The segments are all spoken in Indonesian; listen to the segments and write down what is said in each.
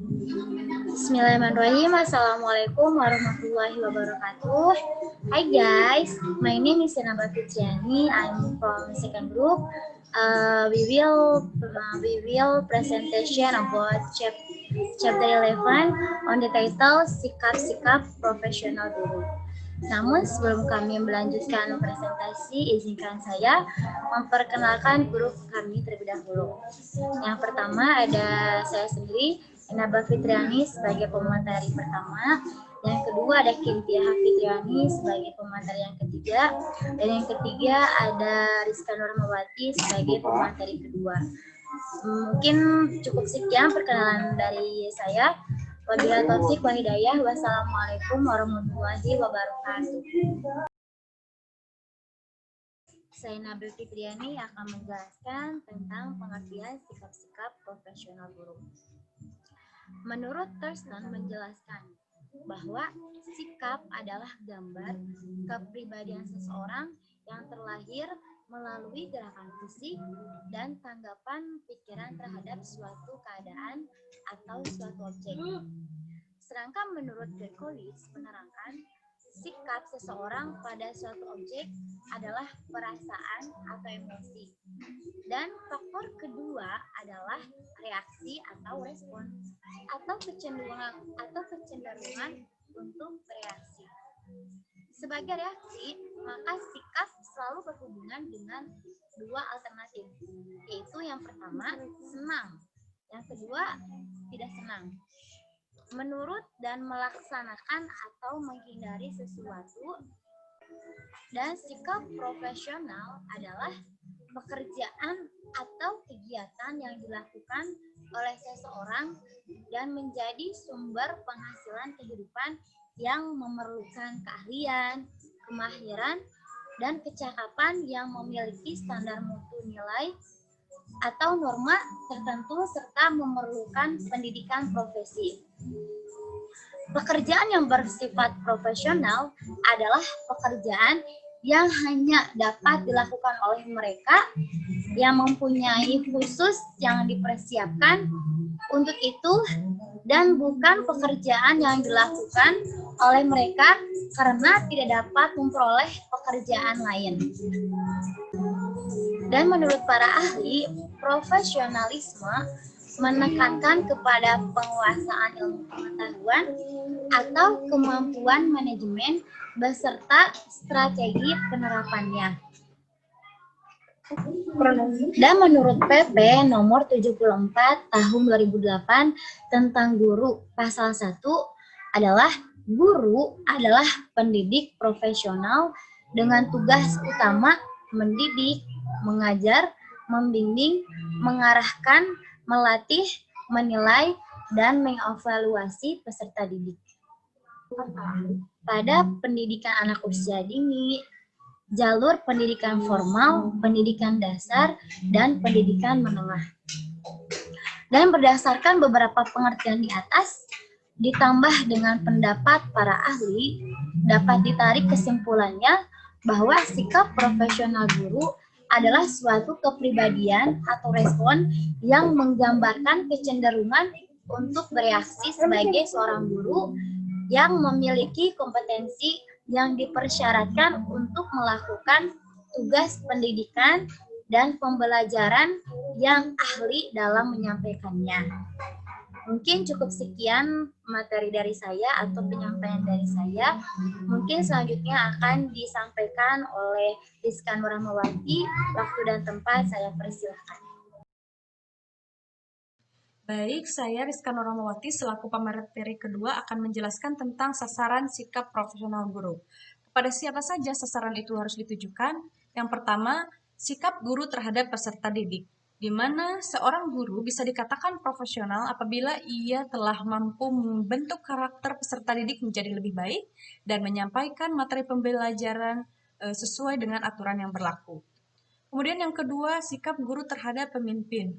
Bismillahirrahmanirrahim. Assalamualaikum warahmatullahi wabarakatuh. Hi guys, my name is Sena Fitriani. I'm from second group. We will presentation about chapter 11 on the title Sikap-sikap Profesional Guru. Namun sebelum kami melanjutkan presentasi, izinkan saya memperkenalkan guru kami terlebih dahulu. Yang pertama ada saya sendiri, Naba Fitriani sebagai pemateri pertama. Yang kedua ada Kintia Fitriani sebagai pemateri yang ketiga. Dan yang ketiga ada Rizka Nurmawati sebagai pemateri kedua. Mungkin cukup sekian perkenalan dari saya. Wabillahi taufiq wal hidayah. Wassalamualaikum warahmatullahi wabarakatuh. Saya Nabil Fitriani akan menjelaskan tentang pengertian sikap-sikap profesional guru. Menurut Thurston menjelaskan bahwa sikap adalah gambar kepribadian seseorang yang terlahir melalui gerakan fisik dan tanggapan pikiran terhadap suatu keadaan atau suatu objek. Sedangkan menurut Berkowitz menerangkan sikap seseorang pada suatu objek adalah perasaan atau emosi. Dan faktor kedua adalah reaksi atau respon atau kecenderungan untuk bereaksi. Sebagai reaksi, maka sikap selalu berhubungan dengan dua alternatif, yaitu yang pertama senang, yang kedua tidak senang. Menurut dan melaksanakan atau menghindari sesuatu. Dan sikap profesional adalah pekerjaan atau kegiatan yang dilakukan oleh seseorang dan menjadi sumber penghasilan kehidupan yang memerlukan keahlian, kemahiran, dan kecakapan yang memiliki standar mutu nilai atau norma tertentu serta memerlukan pendidikan profesi. Pekerjaan yang bersifat profesional adalah pekerjaan yang hanya dapat dilakukan oleh mereka yang mempunyai khusus yang dipersiapkan untuk itu dan bukan pekerjaan yang dilakukan oleh mereka karena tidak dapat memperoleh pekerjaan lain. Dan menurut para ahli, profesionalisme menekankan kepada penguasaan ilmu pengetahuan atau kemampuan manajemen beserta strategi penerapannya. Dan menurut PP nomor 74 tahun 2008 tentang guru pasal 1 adalah guru adalah pendidik profesional dengan tugas utama mendidik, mengajar, membimbing, mengarahkan, melatih, menilai, dan mengevaluasi peserta didik. Pada pendidikan anak usia dini, jalur pendidikan formal, pendidikan dasar, dan pendidikan menengah. Dan berdasarkan beberapa pengertian di atas, ditambah dengan pendapat para ahli, dapat ditarik kesimpulannya bahwa sikap profesional guru adalah suatu kepribadian atau respon yang menggambarkan kecenderungan untuk bereaksi sebagai seorang guru yang memiliki kompetensi yang dipersyaratkan untuk melakukan tugas pendidikan dan pembelajaran yang ahli dalam menyampaikannya. Mungkin cukup sekian materi dari saya atau penyampaian dari saya. Mungkin selanjutnya akan disampaikan oleh Rizka Nurmawati. Waktu dan tempat saya persilahkan. Baik, saya Rizka Nurmawati selaku pemateri kedua akan menjelaskan tentang sasaran sikap profesional guru. Kepada siapa saja sasaran itu harus ditujukan? Yang pertama, sikap guru terhadap peserta didik, di mana seorang guru bisa dikatakan profesional apabila ia telah mampu membentuk karakter peserta didik menjadi lebih baik dan menyampaikan materi pembelajaran sesuai dengan aturan yang berlaku. Kemudian yang kedua, sikap guru terhadap pemimpin,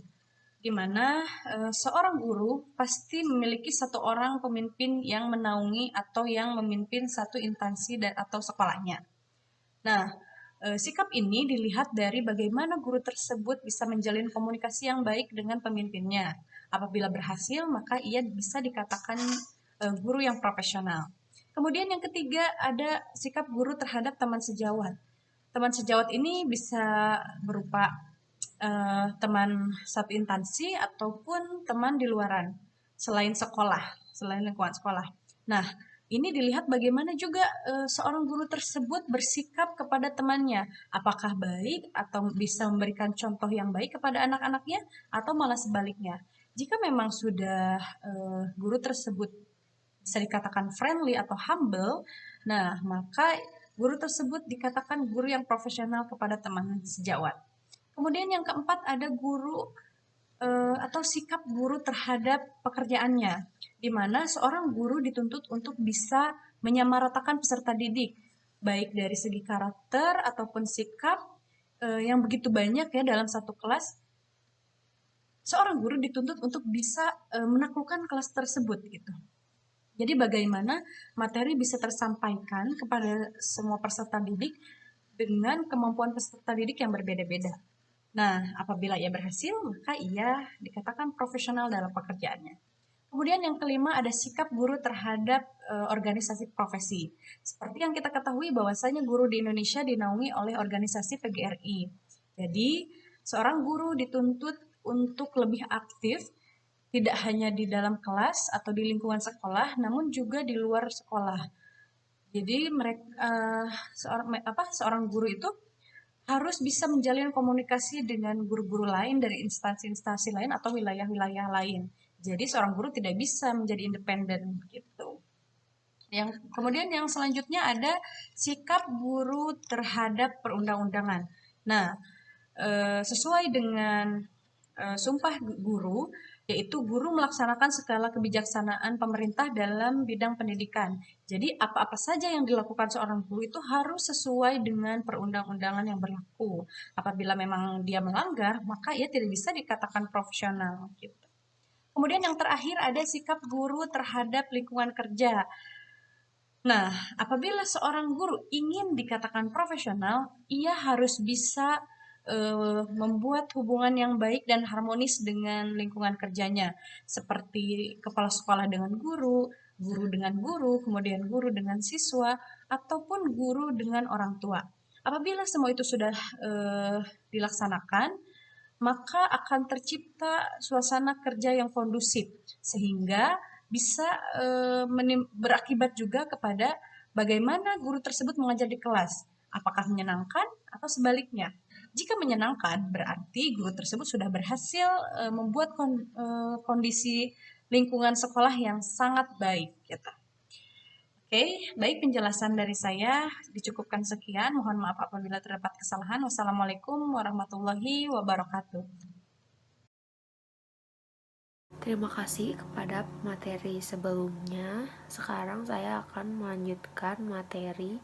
di mana seorang guru pasti memiliki satu orang pemimpin yang menaungi atau yang memimpin satu instansi dan atau sekolahnya. Nah, Sikap ini dilihat dari bagaimana guru tersebut bisa menjalin komunikasi yang baik dengan pemimpinnya. Apabila berhasil, maka ia bisa dikatakan guru yang profesional. Kemudian yang ketiga ada sikap guru terhadap teman sejawat. Teman sejawat ini bisa berupa teman satu instansi ataupun teman di luaran selain sekolah, selain lingkungan sekolah. Nah, ini dilihat bagaimana juga seorang guru tersebut bersikap kepada temannya. Apakah baik atau bisa memberikan contoh yang baik kepada anak-anaknya atau malah sebaliknya. Jika memang sudah guru tersebut bisa dikatakan friendly atau humble, nah maka guru tersebut dikatakan guru yang profesional kepada teman sejawat. Kemudian yang keempat ada guru atau sikap guru terhadap pekerjaannya, di mana seorang guru dituntut untuk bisa menyamaratakan peserta didik, baik dari segi karakter ataupun sikap yang begitu banyak ya dalam satu kelas. Seorang guru dituntut untuk bisa menaklukkan kelas tersebut gitu. Jadi bagaimana materi bisa tersampaikan kepada semua peserta didik dengan kemampuan peserta didik yang berbeda-beda. Nah, apabila ia berhasil, maka ia dikatakan profesional dalam pekerjaannya. Kemudian yang kelima ada sikap guru terhadap organisasi profesi. Seperti yang kita ketahui bahwasanya guru di Indonesia dinaungi oleh organisasi PGRI. Jadi, seorang guru dituntut untuk lebih aktif tidak hanya di dalam kelas atau di lingkungan sekolah, namun juga di luar sekolah. Jadi mereka seorang guru itu harus bisa menjalin komunikasi dengan guru-guru lain dari instansi-instansi lain atau wilayah-wilayah lain. Jadi seorang guru tidak bisa menjadi independen gitu. Kemudian yang selanjutnya ada sikap guru terhadap perundang-undangan. Nah, sesuai dengan Sumpah Guru, yaitu guru melaksanakan segala kebijaksanaan pemerintah dalam bidang pendidikan. Jadi apa-apa saja yang dilakukan seorang guru itu harus sesuai dengan perundang-undangan yang berlaku. Apabila memang dia melanggar, maka ia tidak bisa dikatakan profesional gitu. Kemudian yang terakhir ada sikap guru terhadap lingkungan kerja. Nah, apabila seorang guru ingin dikatakan profesional, ia harus bisa membuat hubungan yang baik dan harmonis dengan lingkungan kerjanya, seperti kepala sekolah dengan guru, guru dengan guru, kemudian guru dengan siswa, ataupun guru dengan orang tua. Apabila semua itu sudah dilaksanakan, maka akan tercipta suasana kerja yang kondusif, sehingga bisa berakibat juga kepada bagaimana guru tersebut mengajar di kelas. Apakah menyenangkan atau sebaliknya? Jika menyenangkan, berarti guru tersebut sudah berhasil membuat kondisi lingkungan sekolah yang sangat baik. Gitu. Oke, baik penjelasan dari saya dicukupkan sekian. Mohon maaf apabila terdapat kesalahan. Wassalamualaikum warahmatullahi wabarakatuh. Terima kasih kepada materi sebelumnya. Sekarang saya akan melanjutkan materi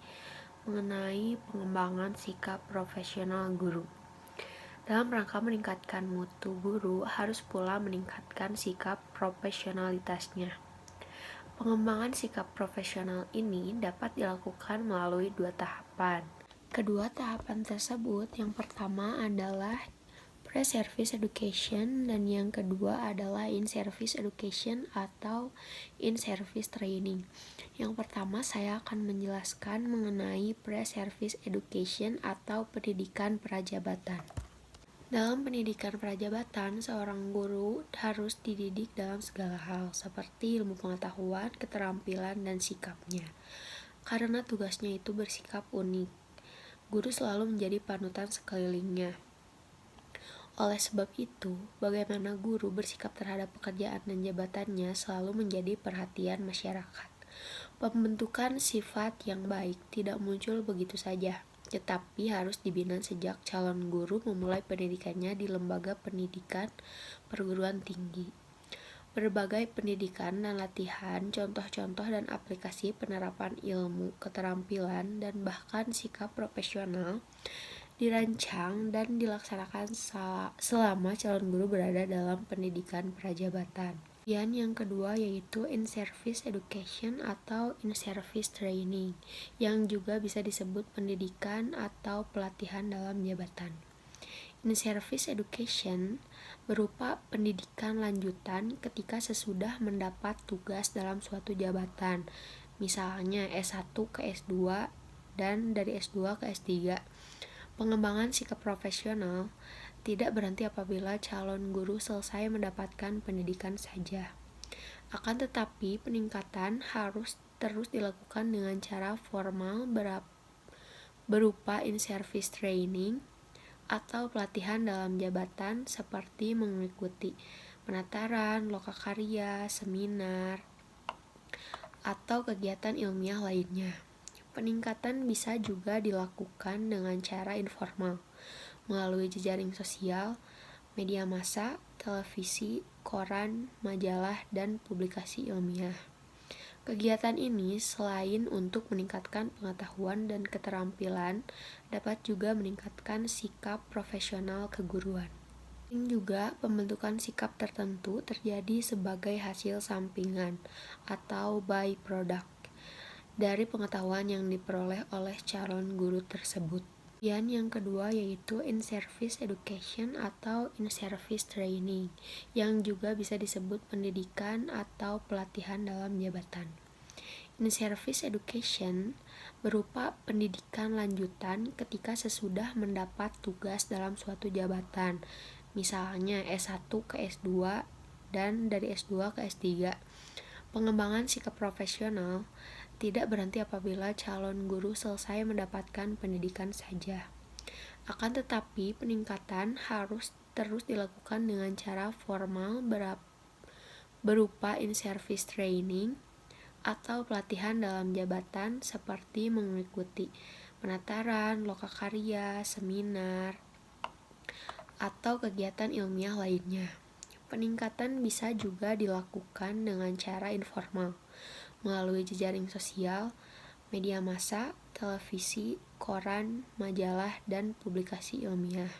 mengenai pengembangan sikap profesional guru. Dalam rangka meningkatkan mutu guru, harus pula meningkatkan sikap profesionalitasnya. Pengembangan sikap profesional ini dapat dilakukan melalui 2 tahapan. Kedua tahapan tersebut, yang pertama adalah pre-service education dan yang kedua adalah in-service education atau in-service training. Yang pertama saya akan menjelaskan mengenai pre-service education atau pendidikan prajabatan. Dalam pendidikan prajabatan, seorang guru harus dididik dalam segala hal, seperti ilmu pengetahuan, keterampilan, dan sikapnya. Karena tugasnya itu bersikap unik, guru selalu menjadi panutan sekelilingnya. Oleh sebab itu, bagaimana guru bersikap terhadap pekerjaan dan jabatannya selalu menjadi perhatian masyarakat. Pembentukan sifat yang baik tidak muncul begitu saja, tetapi harus dibina sejak calon guru memulai pendidikannya di lembaga pendidikan perguruan tinggi. Berbagai pendidikan dan latihan, contoh-contoh dan aplikasi penerapan ilmu, keterampilan, dan bahkan sikap profesional dirancang dan dilaksanakan selama calon guru berada dalam pendidikan prajabatan. Kemudian yang kedua yaitu in-service education atau in-service training, yang juga bisa disebut pendidikan atau pelatihan dalam jabatan. In-service education berupa pendidikan lanjutan ketika sesudah mendapat tugas dalam suatu jabatan, misalnya S1 ke S2 dan dari S2 ke S3. Pengembangan sikap profesional tidak berhenti apabila calon guru selesai mendapatkan pendidikan saja. Akan tetapi, peningkatan harus terus dilakukan dengan cara formal berupa in-service training atau pelatihan dalam jabatan seperti mengikuti penataran, lokakarya, seminar, atau kegiatan ilmiah lainnya. Peningkatan bisa juga dilakukan dengan cara informal, melalui jejaring sosial, media massa, televisi, koran, majalah, dan publikasi ilmiah. Kegiatan ini selain untuk meningkatkan pengetahuan dan keterampilan, dapat juga meningkatkan sikap profesional keguruan. Juga pembentukan sikap tertentu terjadi sebagai hasil sampingan atau byproduct dari pengetahuan yang diperoleh oleh calon guru tersebut. Kemudian yang kedua yaitu in-service education atau in-service training, yang juga bisa disebut pendidikan atau pelatihan dalam jabatan. In-service education berupa pendidikan lanjutan ketika sesudah mendapat tugas dalam suatu jabatan, misalnya S1 ke S2 dan dari S2 ke S3. Pengembangan sikap profesional tidak berhenti apabila calon guru selesai mendapatkan pendidikan saja. Akan tetapi, peningkatan harus terus dilakukan dengan cara formal berupa in-service training atau pelatihan dalam jabatan seperti mengikuti penataran, lokakarya, seminar, atau kegiatan ilmiah lainnya. Peningkatan bisa juga dilakukan dengan cara informal, melalui jejaring sosial, media massa, televisi, koran, majalah, dan publikasi ilmiah.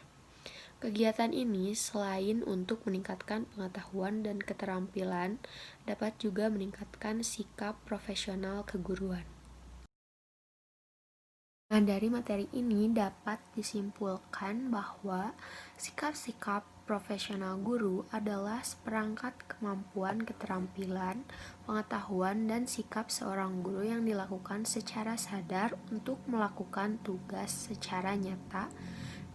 Kegiatan ini selain untuk meningkatkan pengetahuan dan keterampilan, dapat juga meningkatkan sikap profesional keguruan. Nah, dari materi ini dapat disimpulkan bahwa sikap-sikap profesional guru adalah seperangkat kemampuan, keterampilan, pengetahuan, dan sikap seorang guru yang dilakukan secara sadar untuk melakukan tugas secara nyata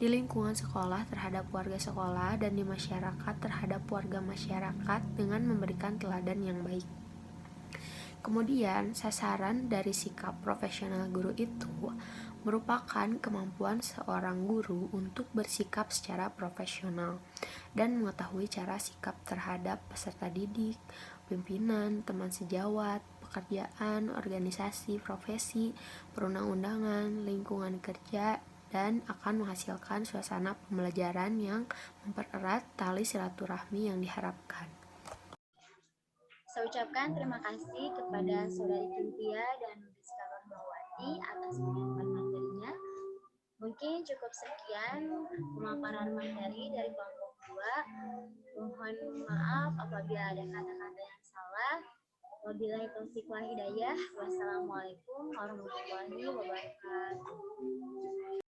di lingkungan sekolah terhadap warga sekolah dan di masyarakat terhadap warga masyarakat dengan memberikan teladan yang baik. Kemudian, sasaran dari sikap profesional guru itu merupakan kemampuan seorang guru untuk bersikap secara profesional dan mengetahui cara sikap terhadap peserta didik, pimpinan, teman sejawat, pekerjaan, organisasi, profesi, perundang-undangan, lingkungan kerja, dan akan menghasilkan suasana pembelajaran yang mempererat tali silaturahmi yang diharapkan. Saya ucapkan terima kasih kepada Saudari Cynthia dan Rizka Nurmawati atas penyampaian materinya. Mungkin cukup sekian pemaparan materi dari kelompok 2. Mohon maaf apabila ada kata-kata yang salah. Wabillahi taufiq wal hidayah. Wassalamualaikum warahmatullahi wabarakatuh.